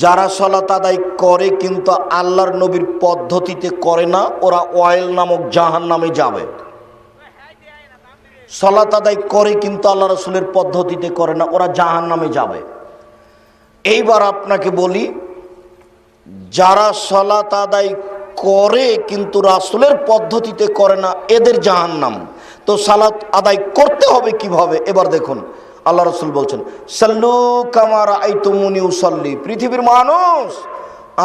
যারা সালাত আদায় করে কিন্তু আল্লাহর নবীর পদ্ধতিতে করে না, ওরা ওয়াইল নামক জাহান্নামে যাবে। সালাত আদায় করে কিন্তু আল্লাহ রাসূলের পদ্ধতিতে করে না, ওরা জাহান্নামে যাবে। এইবার আপনাকে বলি, যারা সালাত আদায় করে কিন্তু রাসূলের পদ্ধতিতে করে না, এদের জাহান্নাম। তো সালাত আদায় করতে হবে কিভাবে? এবার দেখুন, আল্লাহ রাসূল বলছেন, সাল্লু কামা রাআইতুমুনি উসাল্লি। পৃথিবীর মানুষ,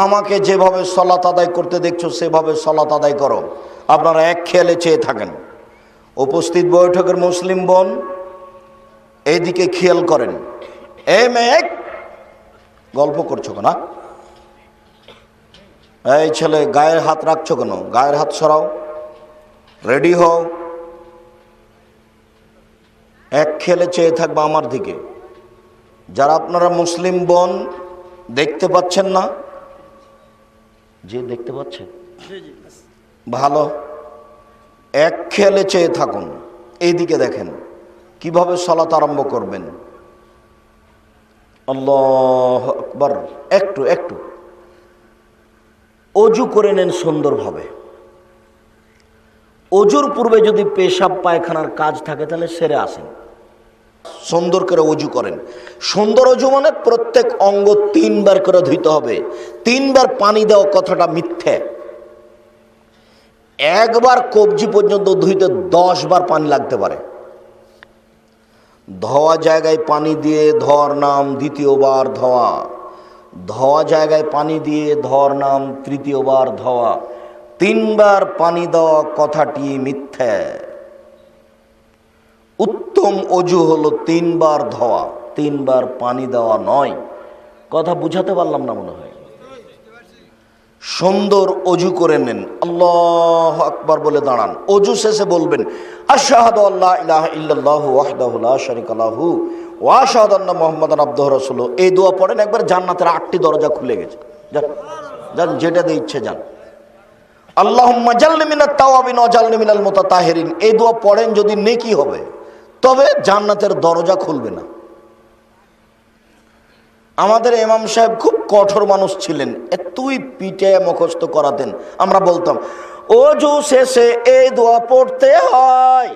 আমাকে যেভাবে সালাত আদায় করতে দেখছো সেভাবে সালাত আদায় করো। আপনারা এক খেয়ালে চেয়ে থাকেন। উপস্থিত বৈঠকের মুসলিম বোন, এইদিকে খেয়াল করেন। এই মেয়ে, গল্প করছো কেন? এই ছেলে, গায়ের হাত রাখছো কেন? গায়ের হাত সরাও, রেডি হও। এক খেলে চেয়ে থাকবে আমার দিকে। যারা আপনারা মুসলিম বোন দেখতে পাচ্ছেন না, যে দেখতে পাচ্ছেন ভালো, এক খেলে চেয়ে থাকুন। এইদিকে দেখেন কিভাবে সালাত আরম্ভ করবেন। আল্লাহু আকবার। একটু একটু অজু করে নেন সুন্দরভাবে। অজুর পূর্বে যদি পেশাব পায়খানার কাজ থাকে তাহলে সেরে আসেন, সুন্দর করে অজু করেন। সুন্দর অজু মানে প্রত্যেক অঙ্গ 3 বার করে ধুইতে হবে। 3 বার পানি দেওয়া কথাটা মিথ্যে। একবার কবজি পর্যন্ত ধুইতে 10 বার পানি লাগতে পারে। ধোয়া জায়গায় পানি দিয়ে ধোয়ার নাম দ্বিতীয়বার ধোয়া, ধোয়া জায়গায় পানি দিয়ে ধোয়ার নাম তৃতীয়বার ধোয়া। 3 বার পানি দেওয়া কথাটি মিথ্যে। উত্তম অজু হলো 3 বার ধোয়া, 3 বার পানি দেওয়া নয়। কথা বুঝাতে পারলাম না মনে হয়। সুন্দর অজু করে নেন, আল্লাহু আকবার বলে দাঁড়ান। অজু শেষে বলবেন, আশহাদু আল্লা ইলাহা ইল্লাল্লাহু ওয়াহদাহু লা শারীকা লাহু ওয়া আশহাদু আন্না মুহাম্মাদান আবদুহু ওয়া রাসূলুহু। এই দোয়া পড়েন, একবার জান্নাতের 8টি দরজা খুলে গেছে। যান যান, যেটা দিয়ে ইচ্ছে যান। আল্লাহুম্মা জাল্লি মিনাত তাওয়াবিন ওয়া জাল্লি মিনাল মুতাতাহিরিন। এই দোয়া পড়েন, যদি নেকি হবে, তবে জান্নাতের দরজা খুলবে না। আমাদের ইমাম সাহেব খুব কঠোর মানুষ ছিলেন, এতই পিঠে মুখস্থ করাতেন। আমরা বলতাম, ওযু শেষে এই দোয়া পড়তে হয়,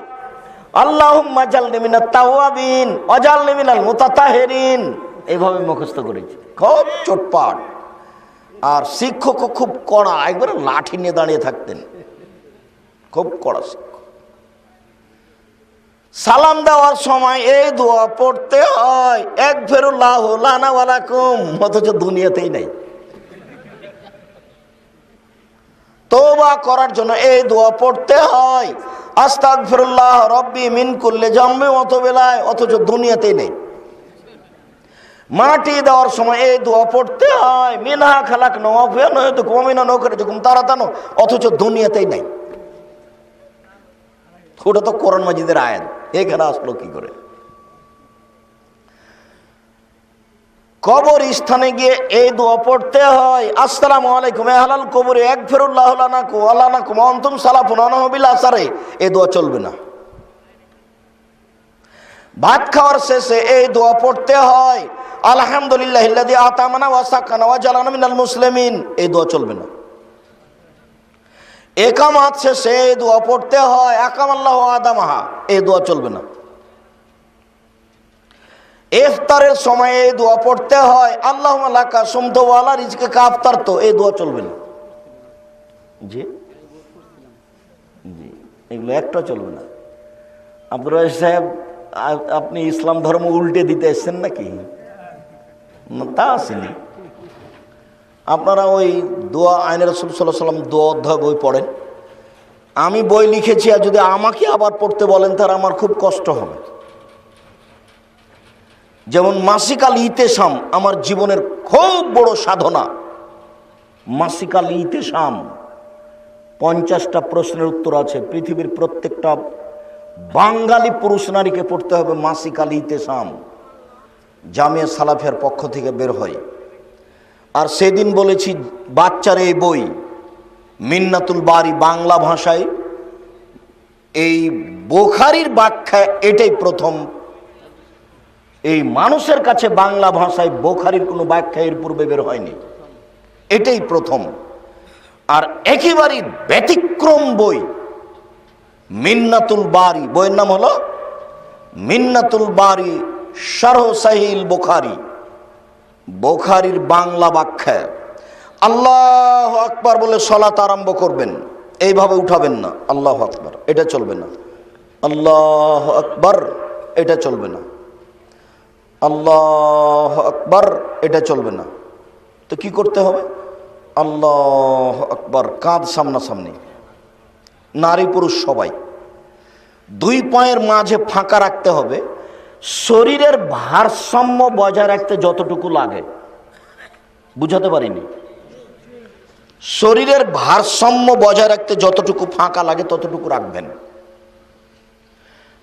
আল্লাহুম্মা জাল্লি মিনাত তাওয়াবিন ওয়া জাল্লি মিনাল মুতাতাহিরিন। এইভাবে মুখস্থ করেছি, খুব চটপাট। আর শিক্ষকও খুব কড়া, একবারে লাঠি নিয়ে দাঁড়িয়ে থাকতেন, খুব কড়া শিক্ষক। সালাম দেওয়ার সময় এই দোয়া পড়তে হয়, একফিরুল্লাহু লানা ওয়া লাকুম, অথচ দুনিয়াতেই নাই। তওবা করার জন্য এই দোয়া পড়তে হয়, আস্তাগফিরুল্লাহ রাব্বি মিন কুল্লি যামবি ওয়া তুবু ইলাইহি, অথচ দুনিয়াতেই নেই। মাটি দেওয়ার সময় এই দোয়া পড়তে হয়, মিনহা খালাকনা ওয়া ফিহা নুইদুকুম ওয়া মিনহা নুখরিজুকুম তারাতান, অথচ দুনিয়াতেই নাই। ওটা তো কোরআন মাজিদের আয়াত, এখানে আসলো কি করে? কবর স্থানে গিয়ে এই দোয়া পড়তে হয়, আসসালামু আলাইকুম আহলাল কবরি একফিরুল্লাহু লানাকুম ওয়া লানাকুম ওয়া আনতুম সালাফুন আনহু বিল আসারে। এই দোয়া চলবে না। ভাত খাওয়ার শেষে এই দোয়া পড়তে হয়, আলহামদুলিল্লাহিল্লাযী আতামানা ওয়া সাকানা ওয়া জালানা মিনাল মুসলিমিন। এই দোয়া চলবে না। একামাত শেষে এই দোয়া পড়তে হয়, আকামাল্লাহু আদামাহা। এই দোয়া চলবে না। ইফতারের সময় এই দোয়া পড়তে হয়, আল্লাহুম্মা লাকা সুমতু ওয়া আলা রিজকিকা আফতারতু। এই দোয়া চলবে না। জি জি, এগুলো একটা চলবে না। আব্দুর রাজ্জাক সাহেব, আপনি ইসলাম ধর্ম উল্টে দিতে এসেছেন নাকি? তা আসেনি। আপনারা ওই দোয়া আইনে রাসূল সাল্লাল্লাহু আলাইহি ওয়াসাল্লাম দোয়া অধ্যায় বই পড়েন। আমি বই লিখেছি, আর যদি আমাকে আবার পড়তে বলেন তার আমার খুব কষ্ট হবে। যেমন মাসিকাল ইতেসাম আমার জীবনের খুব বড় সাধনা। মাসিকাল ইতেসাম 50টা প্রশ্নের উত্তর আছে। পৃথিবীর প্রত্যেকটা বাঙালি পুরুষ নারীকে পড়তে হবে মাসিকাল ইতেসাম। জামিয়া সালাফিয়ার পক্ষ থেকে বের হয়। আর সেদিন বলেছি, বাচ্চার এই বই মিন্নাতুল বারি বাংলা ভাষায় এই বুখারীর ব্যাখ্যা এটাই প্রথম এই মানুষের কাছে বাংলা ভাষায় বুখারীর কোনো ব্যাখ্যা এর পূর্বে বের হয়নি, এটাই প্রথম। আর একেবারেই ব্যতিক্রম বই মিন্নাতুল বারি, বইয়ের নাম হলো মিন্নাতুল বারি শারহ সাহিহ বুখারী, বুখারীর বাংলা ব্যাখ্যা। আল্লাহু আকবার বলে সালাত আরম্ভ করবেন, এইভাবে উঠাবেন না, আল্লাহু আকবার, এটা চলবে না। আল্লাহু আকবার, এটা চলবে না। আল্লাহু আকবার, এটা চলবে না। তো কি করতে হবে? আল্লাহু আকবার, কাঁধ সামনাসামনি, নারী পুরুষ সবাই। দুই পায়ের মাঝে ফাঁকা রাখতে হবে, শরীরের ভারসাম্য বজায় রাখতে যতটুকু লাগে। বুঝাতে পারিনি? শরীরের ভারসাম্য বজায় রাখতে যতটুকু ফাঁকা লাগে ততটুকু রাখবেন।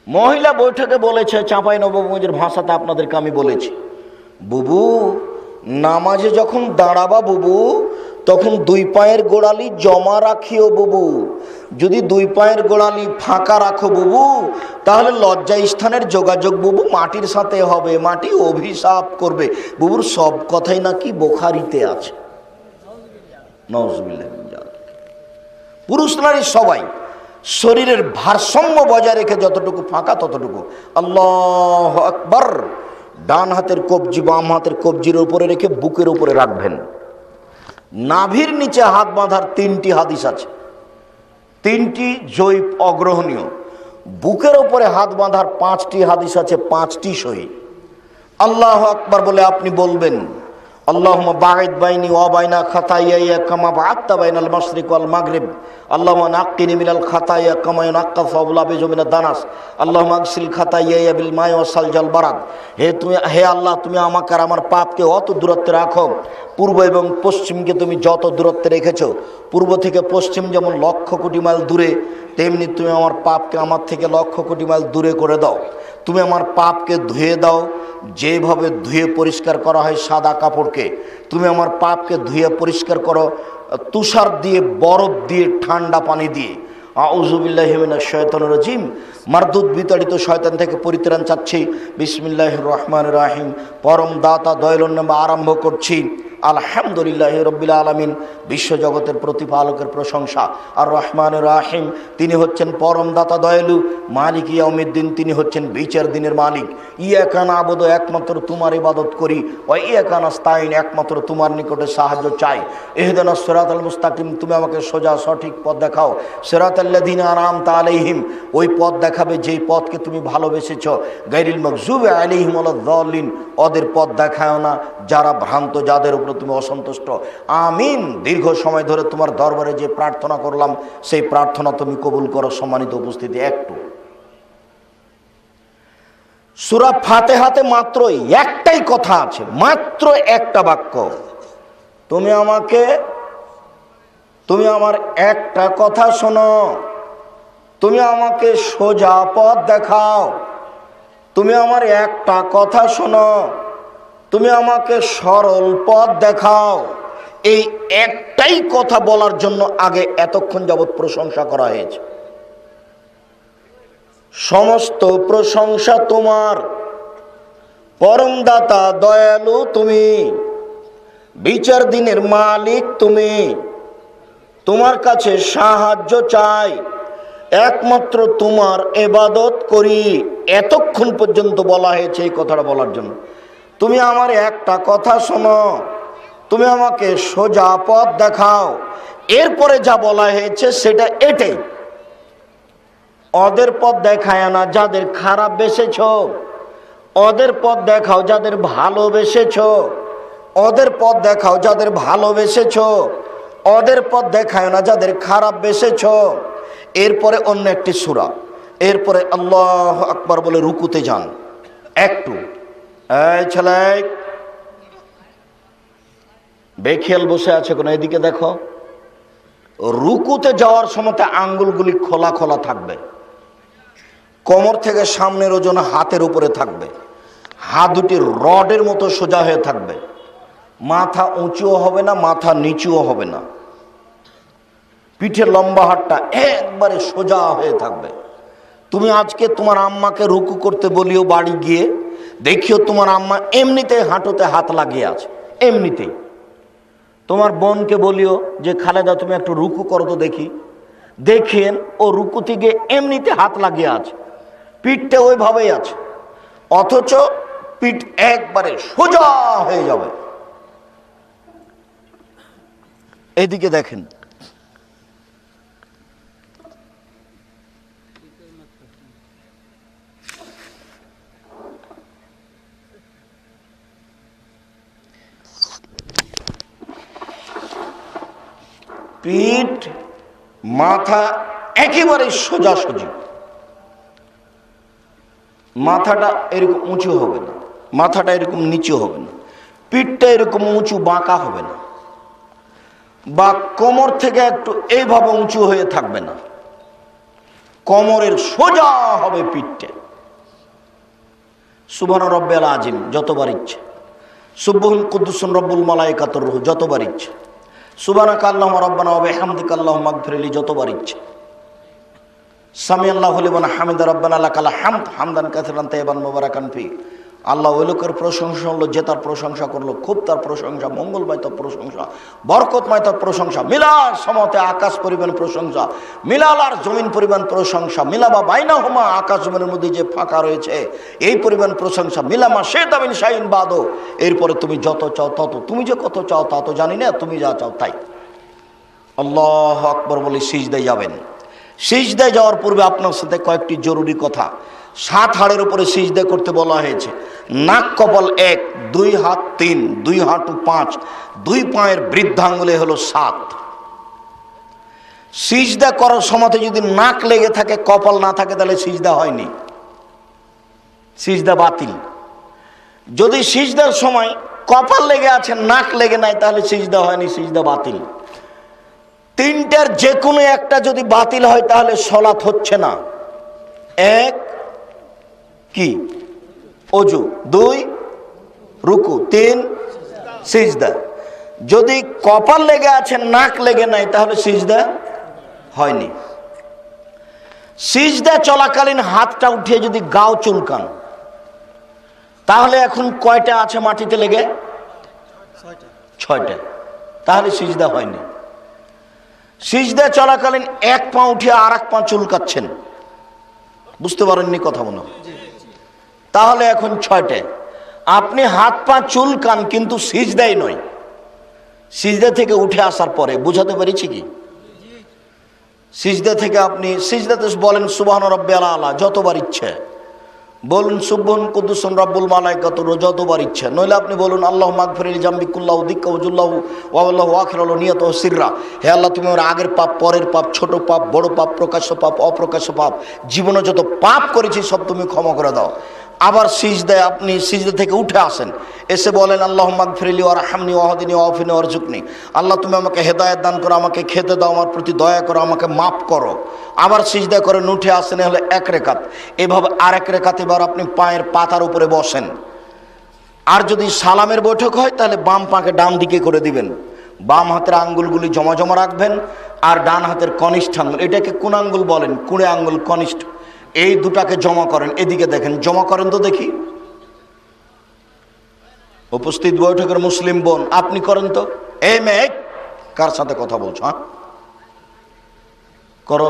মহিলা বৈঠকে বলেছে, চাঁপাইনবাবগঞ্জের ভাষাতে আপনাদেরকে আমি বলেছি, বুবু নামাজে যখন দাঁড়াবা বুবু, তখন দুই পায়ের গোড়ালি জমা রাখিও বুবু। যদি দুই পায়ের গোড়ালি ফাঁকা রাখো বুবু, তাহলে লজ্জা স্থানের যোগাযোগ বুবু মাটির সাথে হবে, মাটি অভিশাপ করবে। বুবুর সব কথাই নাকি বুখারীতে আছে। নাউজুবিল্লাহ। পুরুষ নারী সবাই শরীরের ভারসাম্য বজায় রেখে যতটুকু ফাঁকা ততটুকু। আল্লাহু আকবার। ডান হাতের কবজি বাম হাতের কবজির উপরে রেখে বুকের উপরে রাখবেন। নাভির নিচে হাত বাঁধার 3টি হাদিস আছে, 3টি জৈব অগ্রহণীয়। বুকের উপরে হাত বাঁধার 5টি হাদিস আছে, 5টি সহি। আল্লাহু আকবার বলে আপনি বলবেন, আল্লাহুম্মা বাঈদ বাইনি ওয়া বাইনা খাতায়ায়া কামা বা'আদতা বাইনাল মাশরিক ওয়াল মাগরিব। আল্লাহুম্মা নাক্কিনি মিনাল খাতায়া কামা ইউনাক্কা সাওবুল আবিজু মিনাদ দানাস। আল্লাহুম্মা আগসিল খাতায়ায়া বিল মাই ওয়াস সালজাল বারাদ। হে আল্লাহ, তুমি আমাকে আর আমার পাপকে অত দূরত্বে রাখো, পূর্ব এবং পশ্চিমকে তুমি যত দূরত্বে রেখেছো, পূর্ব থেকে পশ্চিম যেমন 1,00,000 কোটি মাইল দূরে, তেমনি তুমি আমার পাপকে আমার থেকে 1,00,000 কোটি মাইল দূরে করে দাও। তুমি আমার পাপকে ধুয়ে দাও, যেভাবে ধুয়ে পরিষ্কার করা হয় সাদা কাপড়কে। তুমি আমার পাপকে ধুয়ে পরিষ্কার করো তুষার দিয়ে, বরফ দিয়ে, ঠান্ডা পানি দিয়ে। আউযু বিল্লাহি মিনাশ শাইতানির রাজিম। মারদুদ বিতাড়িত শয়তান থেকে পরিত্রাণ চাচ্ছি। বিসমিল্লাহির রহমানির রহিম। পরম দাতা দয়ালুর নামে আরম্ভ করছি। আলহামদুলিল্লাহি রাব্বিল আলামিন। বিশ্বজগতের প্রতিপালকের প্রশংসা। আর রহমানির রহিম, তিনি হচ্ছেন পরম দাতা দয়ালু। মালিক ইয়াউমিদ্দিন, তিনি হচ্ছেন বিচার দিনের মালিক। ইয়াকা না'বুদু, একমাত্র তোমার ইবাদত করি। ওয়া ইয়াকা নাস্তাইন, একমাত্র তোমার নিকটে সাহায্য চাই। ইহদিনাস সিরাতাল মুস্তাকিম, তুমি আমাকে সোজা সঠিক পথ দেখাও। সিরাতাল্লাযিনা আন'আমতা আলাইহিম, ওই পথ দেখাবে যেই পথকে তুমি ভালোবেসেছ। গায়রিল মাগযুবি আলাইহিম ওয়ালাদ-দাল্লিন, ওদের পথ দেখাও না যারা ভ্রান্ত, যাদের উপর তুমি অসন্তুষ্ট। আমিন। দীর্ঘ সময় ধরে তোমার দরবারে যে প্রার্থনা করলাম, সেই প্রার্থনা তুমি কবুল করো। সম্মানিত উপস্থিতি, একটু সূরা ফাতিহাতে মাত্র একটাই কথা আছে, মাত্র একটা বাক্য। তুমি আমার একটা কথা শোনো, তুমি আমাকে সোজা পথ দেখাও। তুমি আমার একটা কথা শোনো, তুমি আমাকে সরল পথ দেখাও। এই একটাই কথা বলার জন্য আগে এতক্ষণ যাবৎ প্রশংসা করা হয়েছে। সমস্ত প্রশংসা তোমার, পরম দাতা দয়ালু তুমি, বিচার দিনের মালিক তুমি। তোমার কাছে সাহায্য চাই, একমাত্র তোমার ইবাদত করি। এতক্ষণ পর্যন্ত বলা হয়েছে এই কথাটা বলার জন্য। তুমি আমার একটা কথা শোনো, তুমি আমাকে সোজা পথ দেখাও। এরপরে যা বলা হয়েছে সেটা এটাই। ওদের পথ দেখায় না যাদের খারাপ বেসেছ, ওদের পথ দেখাও যাদের ভালোবেসেছ। ওদের পথ দেখাও যাদের ভালোবেসেছ, ওদের পথ দেখায় না যাদের খারাপ বেসেছ। এরপরে অন্য একটি সূরা, এরপরে আল্লাহু আকবার বলে রুকুতে যান। একটু এই ছেলে বেখেয়াল বসে আছে কোন, এদিকে দেখো। রুকুতে যাওয়ার সময় আঙ্গুলগুলি খোলা খোলা থাকবে, কোমর থেকে সামনের ওজন হাতের উপরে থাকবে, হাত দুটি রডের মতো সোজা হয়ে থাকবে, মাথা উঁচুও হবে না, মাথা নিচুও হবে না, পিঠে লম্বা হাতটা একবারে সোজা হয়ে থাকবে। তুমি আজকে তোমার আম্মাকে রুকু করতে বলিও বাড়ি গিয়ে, দেখিও তোমার আম্মা এমনিতে হাঁটুতে হাত লাগিয়ে আছে, এমনিতেই। তোমার বোনকে বলিও যে খালেদা তুমি একটু রুকু করো তো দেখি। দেখেন ও রুকু থেকে এমনিতে হাত লাগিয়ে আছে, পিঠটা ওইভাবেই আছে, অথচ পিঠ একবারে সোজা হয়ে যাবে। এদিকে দেখেন, পিঠ মাথা একেবারে সোজাসুজি, মাথাটা এরকম উঁচু হবে না, মাথাটা এরকম নিচু হবে না, পিঠটা এরকম উঁচু বাঁকা হবে না, বা কোমর থেকে একটু এইভাবে উঁচু হয়ে থাকবে না, কোমরের সোজা হবে পিঠটা। সুবহান রব্বিল আযীম যতবার ইচ্ছে, সুবহুল কুদ্দুসুন রব্বুল মালায়েকাতুর রূহ যতবার ইচ্ছে, সুবহানাকা আল্লাহুম্মা রাব্বানা ওয়া বিহামদিকা আল্লাহুম্মা আগফিরলি যতবার ইচ্ছে, সামি আল্লাহু লিমান হামিদা রাব্বানা লাকাল হামদ হামদান কাসিরান তাইয়িবান মুবারাকান ফি। আল্লাহ ওই লোকের প্রশংসা হলো যে তার প্রশংসা করলো, খুব তার প্রশংসা, মঙ্গলময় তার প্রশংসা, বরকতময় তার প্রশংসা, মিলার সমতে আকাশ পরিমাণ প্রশংসা, মিলাল আর জমিন পরিমাণ প্রশংসা, মিলাবা বাইনাহুমা আকাশ জমিনের মধ্যে যে ফাঁকা রয়েছে এই পরিমাণ প্রশংসা, মিলামা শেতা মিন শাইইন বাদো। এরপরে তুমি যত চাও তত, তুমি যে কত চাও তা তো জানি না, তুমি যা চাও তাই। আল্লাহু আকবার বলে সিজদায় যাবেন। সিজদায় যাওয়ার পূর্বে আপনার সাথে কয়েকটি জরুরি কথা। 7 হাড়ের উপরে সিজদা করতে বলা হয়েছে। নাক কপাল 1, 2 হাত 3, 2 হাঁটু 5, 2 পায়ের বৃদ্ধাঙ্গুলে হলো 7। সিজদা করার সময় যদি নাক লেগে থাকে, কপাল না থাকে, তাহলে সিজদা হয়নি, সিজদা বাতিল। যদি সিজদার সময় কপাল লেগে আছে, নাক লেগে নাই, তাহলে সিজদা হয়নি, সিজদা বাতিল। 3টার যে কোনো একটা যদি বাতিল হয় তাহলে সালাত হচ্ছে না। 1 কি? ওযু, 2 রুকু, 3 সিজদা। যদি কপাল লেগে আছে, নাক লেগে নাই, তাহলে সিজদা হয়নি। সিজদা চলাকালীন হাতটা উঠিয়ে যদি গাও চুলকান, তাহলে এখন কয়টা আছে মাটিতে লেগে? 6টা, তাহলে সিজদা হয়নি। সিজদা চলাকালীন 1 পা উঠিয়ে আর 1 পা চুলকাচ্ছেন, বুঝতে পারেননি কথা মনে হয়, তাহলে এখন 6টে। আপনি হাত পা চুলকান কিন্তু সিজদাই নয়, সিজদা থেকে উঠে আসার পরে। বুঝাতে পেরেছি কি? সিজদা থেকে আপনি সিজদাতে বলেন সুবহান রাব্বিয়াল আলা যতবার ইচ্ছে, বলুন সুবহান কুদ্দুসুন রব্বুল মালায়েকাতুর রূহ যতবার ইচ্ছে, নইলে আপনি বলুন আল্লাহুম্মা আগফিরলি জামবি কুল্লাহু দিক্কা ওয়াজুল্লাহু ওয়া আল্লাহু আখিরাহু নিয়াতু সিররা। হে আল্লাহ, তুমি আমার আগের পাপ, পরের পাপ, ছোট পাপ, বড় পাপ, প্রকাশ্য পাপ, অপ্রকাশ্য পাপ, জীবনে যত পাপ করেছি সব তুমি ক্ষমা করে দাও। আবার সিজদায় আপনি সিজদা থেকে উঠে আসেন, এসে বলেন আল্লাহুম্মা আগফিরলি ওয়ারহামনি ওয়াহদিনি ওয়াফিনি ওয়ারজুকনি। আল্লাহ, তুমি আমাকে হেদায়েত দান করো, আমাকে খেতে দাও, আমার প্রতি দয়া করো, আমাকে মাফ করো। আবার সিজদা করে উঠে আসেন, হলে 1 রেকাত। এভাবে আর 1 রেকাত এবার আপনি পায়ের পাতার উপরে বসেন। আর যদি সালামের বৈঠক হয় তাহলে বাম পাকে ডান দিকে করে দিবেন, বাম হাতের আঙ্গুলগুলি জমা জমা রাখবেন, আর ডান হাতের কনিষ্ঠ আঙ্গুল, এটাকে কোন আঙ্গুল বলেন? কুড়ে আঙ্গুল কনিষ্ঠ, এই দুটাকে জমা করেন। এদিকে দেখেন, জমা করেন তো দেখি। উপস্থিত বৈঠকের মুসলিম বোন, আপনি করেন তো। এই মেয়ে, কার সাথে কথা বলছো? হ্যাঁ, করো।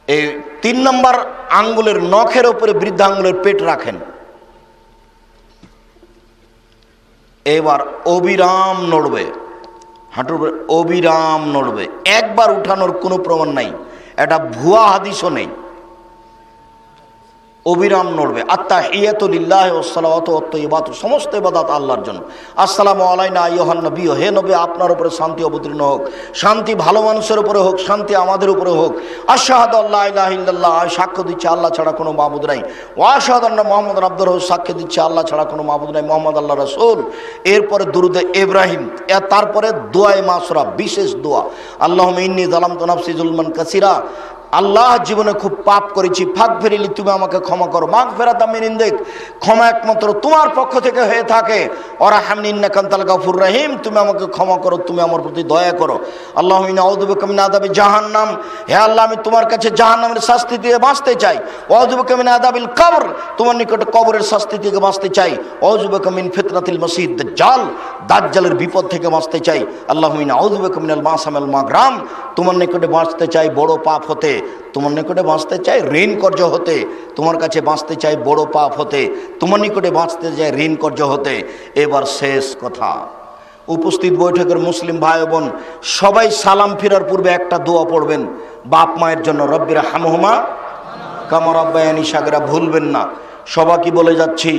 এই 3 নম্বর আঙ্গুলের নখের উপরে বৃদ্ধা আঙ্গুলের পেট রাখেন। এবার অবিরাম নড়বে, হাঁটুর উপরে অবিরাম নড়বে, একবার উঠানোর কোনো প্রমাণ নাই, এটা ভুয়া হাদিসও নেই। অবিরাম নড়বে। আত্তাহিয়াতু লিল্লাহি ওয়াস সালাওয়াতু ওয়াত তাইয়্যিবাতু, সমস্ত ইবাদত আল্লাহর জন্য। আসসালামু আলাইনা আইয়ুহান নবী, হে নবী আপনার উপরে শান্তি অবতীর্ণ হোক, শান্তি ভালো মানুষের উপরে হোক, শান্তি আমাদের উপরে হোক। আশহাদু আল্লা ইলাহা ইল্লাল্লাহ, সাক্ষ্য দিচ্ছি আল্লাহ ছাড়া কোনো মাবুদ নাই। ওয়া আশহাদু আন্না মুহাম্মাদান আবদুহু, সাক্ষ্য দিচ্ছি আল্লাহ ছাড়া কোনো মাবুদ নাই, মুহাম্মদ আল্লাহর রাসূল। এরপরে দুরুদে ইব্রাহিম, তারপরে দোয়ায়ে মাসুরা, বিশেষ দোয়া। আল্লাহুম্মা ইন্নী যালামতু নাফসি যুলমান কাসীরা, আল্লাহ জীবনে খুব পাপ করেছি, ফাগফিরলি, তুমি আমাকে ক্ষমা করো। মাগফিরাতাম মিন ইনদিক, ক্ষমা একমাত্র তোমার পক্ষ থেকে হয়ে থাকে। ওয়ারহামনি ইন্নাকা আনতাল গাফুর রহিম, তুমি আমাকে ক্ষমা করো, তুমি আমার প্রতি দয়া করো। আল্লাহুম্মা ইন্নী আউযু বিকা মিন আযাবি জাহান্নাম, হে আল্লাহ আমি তোমার কাছে জাহান্নামের শাস্তি থেকে বাঁচতে চাই। ওয়া আউযু বিকা মিন আযাবিল কবর, তোমার নিকটে কবরের শাস্তি থেকে বাঁচতে চাই। ওয়া আউযু বিকা মিন ফিতনাতিল মাসিহিদ দাজ্জাল, দাজ্জালের বিপদ থেকে বাঁচতে চাই। আল্লাহুম্মা ইন্নী আউযু বিকা মিনাল মাসাম ওয়াল মাগরাম, তোমার নিকটে বাঁচতে চাই বড় পাপ হতে, তোমার নিকটে বাঁচতে চাই ঋণ কর্য হতে, তোমার কাছে বাঁচতে চাই বড় পাপ হতে, তোমার নিকটে বাঁচতে চাই ঋণ কর্য হতে। এবার শেষ কথা, উপস্থিত বৈঠকের মুসলিম ভাই বোন সবাই সালাম ফেরার পূর্বে একটা দোয়া পড়বেন বাপ মায়ের জন্য, রব্বির হামহুমা কামা রাব্বায়ানি সাগীরা, ভুলবেন না। সবাইকে বলে যাচ্ছি,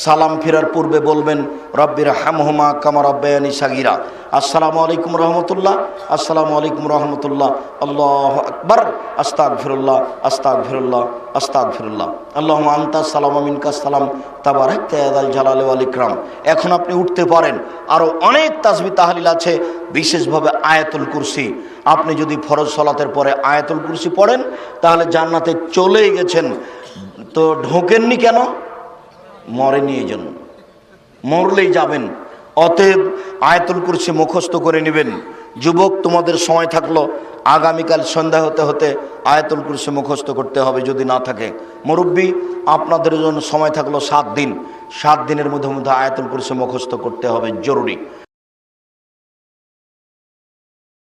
সালাম ফেরার পূর্বে বলবেন রব্বির হামহুমা কামা রাব্বায়ানি সাগীরা। আসসালামু আলাইকুম রহমতুল্লাহ, আসসালামু আলাইকুম রহমতুল্লাহ, আল্লাহু আকবার, আস্তাগফিরুল্লাহ, আস্তাগফিরুল্লাহ, আস্তাগফিরুল্লাহ, আল্লাহুম্মা আনতাস সালাম ওয়া মিনকাস সালাম তাবারাকতা ইয়া যাল জালালি ওয়াল ইকরাম। এখন আপনি উঠতে পারেন। আরও অনেক তাসবিহ তাহলিল আছে, বিশেষভাবে আয়াতুল কুরসি। আপনি যদি ফরজ সালাতের পরে আয়াতুল কুরসি পড়েন তাহলে জান্নাতে চলেই গেছেন। তো ঢোকেননি কেন? মরেনি এই জন্য, মরলেই যাবেন। অতএব আয়াতুল কুরসি মুখস্থ করে নেবেন। যুবক, তোমাদের সময় থাকলো, আগামীকাল সন্ধ্যা হতে হতে আয়াতুল কুরসি মুখস্থ করতে হবে যদি না থাকে। মুরব্বী, আপনাদের জন্য সময় থাকলো 7 দিন, 7 দিনের মধ্যে আয়াতুল কুরসি মুখস্থ করতে হবে, জরুরি।